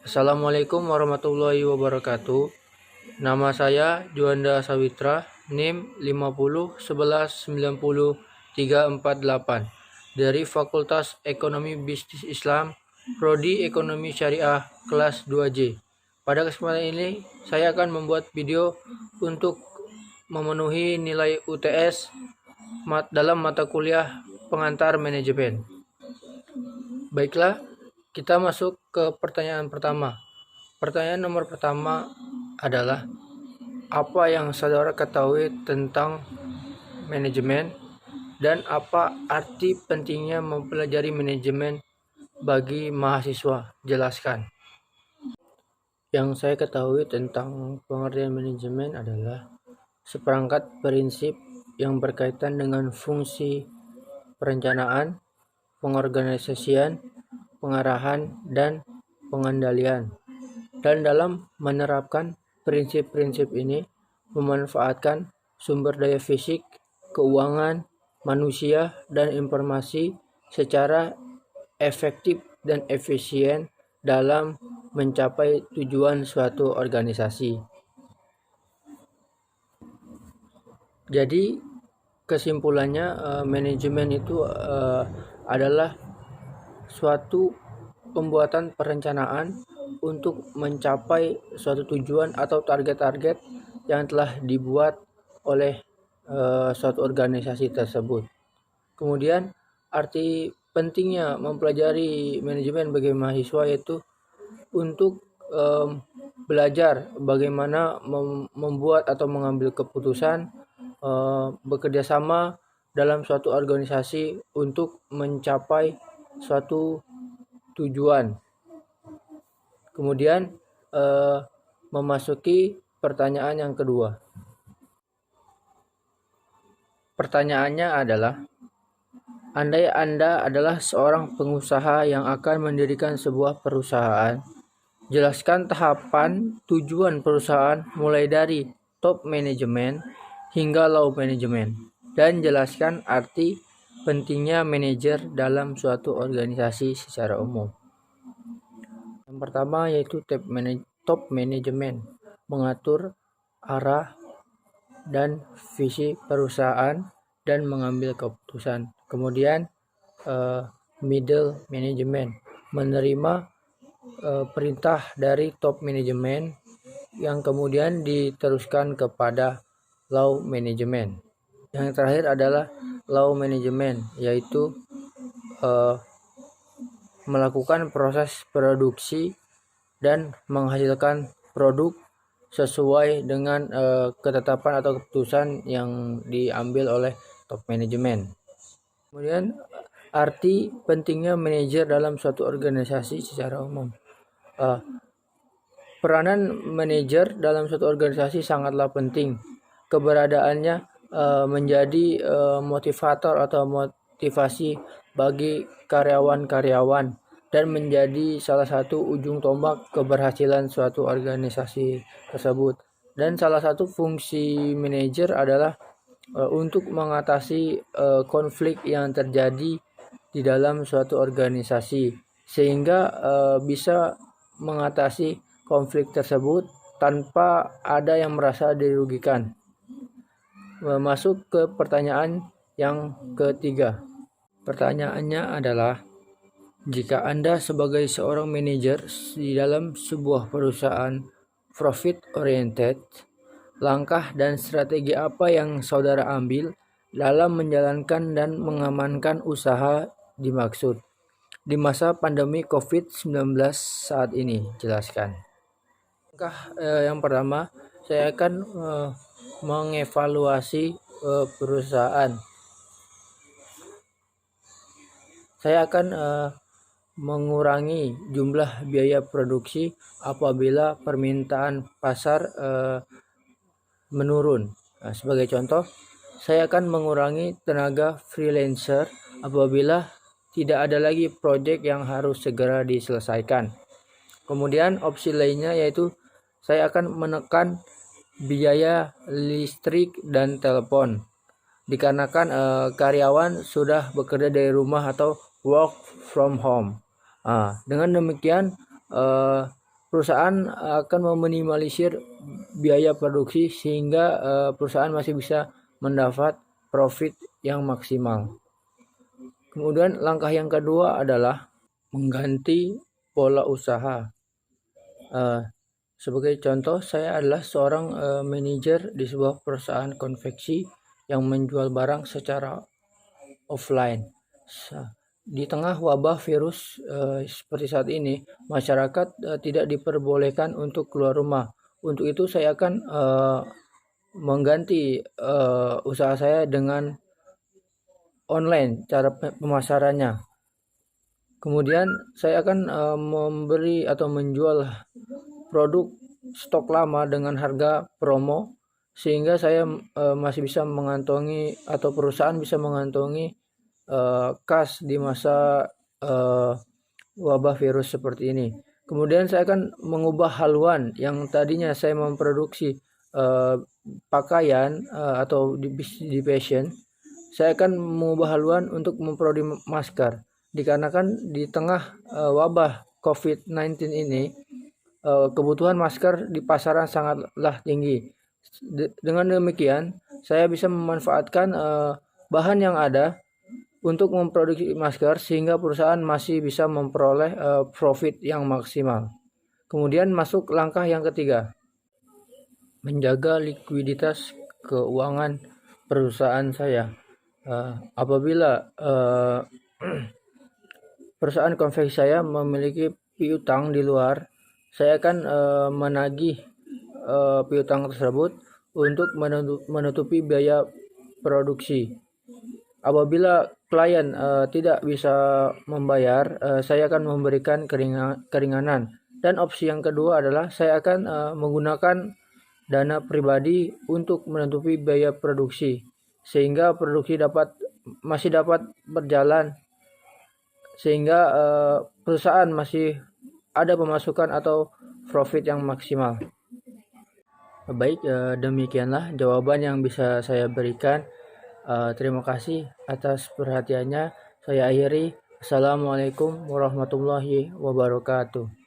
Assalamualaikum warahmatullahi wabarakatuh. Nama saya Juanda Sawitra, NIM 50 11 90 348 dari Fakultas Ekonomi Bisnis Islam, Prodi Ekonomi Syariah kelas 2J. Pada kesempatan ini saya akan membuat video untuk memenuhi nilai UTS dalam mata kuliah pengantar manajemen. Baiklah, kita masuk ke pertanyaan pertama. Pertanyaan nomor pertama adalah, apa yang saudara ketahui tentang manajemen dan apa arti pentingnya mempelajari manajemen bagi mahasiswa? Jelaskan. Yang saya ketahui tentang pengertian manajemen adalah seperangkat prinsip yang berkaitan dengan fungsi perencanaan, pengorganisasian, pengarahan, dan pengendalian. Dan dalam menerapkan prinsip-prinsip ini, memanfaatkan sumber daya fisik, keuangan, manusia, dan informasi secara efektif dan efisien dalam mencapai tujuan suatu organisasi. Jadi kesimpulannya, manajemen itu adalah suatu pembuatan perencanaan untuk mencapai suatu tujuan atau target-target yang telah dibuat oleh suatu organisasi tersebut. Kemudian arti pentingnya mempelajari manajemen bagi mahasiswa yaitu untuk belajar bagaimana membuat atau mengambil keputusan, bekerja sama dalam suatu organisasi untuk mencapai suatu tujuan. Kemudian memasuki pertanyaan yang kedua. Pertanyaannya adalah, andai Anda adalah seorang pengusaha yang akan mendirikan sebuah perusahaan, jelaskan tahapan tujuan perusahaan mulai dari top manajemen hingga low manajemen, dan jelaskan arti pentingnya manajer dalam suatu organisasi secara umum. Yang pertama yaitu top manajemen, mengatur arah dan visi perusahaan dan mengambil keputusan. Kemudian middle management, menerima perintah dari top manajemen yang kemudian diteruskan kepada low management. Yang terakhir adalah low management, yaitu melakukan proses produksi dan menghasilkan produk sesuai dengan ketetapan atau keputusan yang diambil oleh top manajemen. Kemudian arti pentingnya manajer dalam suatu organisasi secara umum. Peranan manajer dalam suatu organisasi sangatlah penting. Keberadaannya menjadi motivator atau motivasi bagi karyawan-karyawan dan menjadi salah satu ujung tombak keberhasilan suatu organisasi tersebut. Dan salah satu fungsi manajer adalah untuk mengatasi konflik yang terjadi di dalam suatu organisasi, sehingga bisa mengatasi konflik tersebut tanpa ada yang merasa dirugikan. Masuk ke pertanyaan yang ketiga. Pertanyaannya adalah, jika Anda sebagai seorang manajer di dalam sebuah perusahaan profit oriented, langkah dan strategi apa yang saudara ambil dalam menjalankan dan mengamankan usaha dimaksud di masa pandemi COVID-19 saat ini? Jelaskan. Langkah yang pertama, saya akan mengevaluasi perusahaan. Saya akan mengurangi jumlah biaya produksi apabila permintaan pasar menurun. Sebagai contoh, saya akan mengurangi tenaga freelancer apabila tidak ada lagi proyek yang harus segera diselesaikan. Kemudian opsi lainnya yaitu saya akan menekan biaya listrik dan telepon, dikarenakan karyawan sudah bekerja dari rumah atau work from home. Dengan demikian perusahaan akan meminimalisir biaya produksi sehingga perusahaan masih bisa mendapat profit yang maksimal. Kemudian langkah yang kedua adalah mengganti pola usaha. Sebagai contoh, saya adalah seorang manajer di sebuah perusahaan konveksi yang menjual barang secara offline. Di tengah wabah virus seperti saat ini, masyarakat tidak diperbolehkan untuk keluar rumah. Untuk itu saya akan mengganti usaha saya dengan online cara pemasarannya. Kemudian saya akan memberi atau menjual produk stok lama dengan harga promo sehingga saya masih bisa mengantongi atau perusahaan bisa mengantongi kas di masa wabah virus seperti ini. Kemudian saya akan mengubah haluan yang tadinya saya memproduksi pakaian atau di fashion. Saya akan mengubah haluan untuk memproduksi masker. Dikarenakan di tengah wabah COVID-19 ini kebutuhan masker di pasaran sangatlah tinggi. Dengan demikian, saya bisa memanfaatkan bahan yang ada untuk memproduksi masker sehingga perusahaan masih bisa memperoleh profit yang maksimal. Kemudian masuk langkah yang ketiga, menjaga likuiditas keuangan perusahaan saya. Apabila perusahaan konveksi saya memiliki piutang di luar, saya akan menagih piutang tersebut untuk menutupi biaya produksi. Apabila klien tidak bisa membayar, saya akan memberikan keringanan. Dan opsi yang kedua adalah saya akan menggunakan dana pribadi untuk menutupi biaya produksi, sehingga produksi masih dapat berjalan, sehingga perusahaan masih ada pemasukan atau profit yang maksimal. Baik, demikianlah jawaban yang bisa saya berikan. Terima kasih atas perhatiannya. Saya akhiri. Assalamualaikum warahmatullahi wabarakatuh.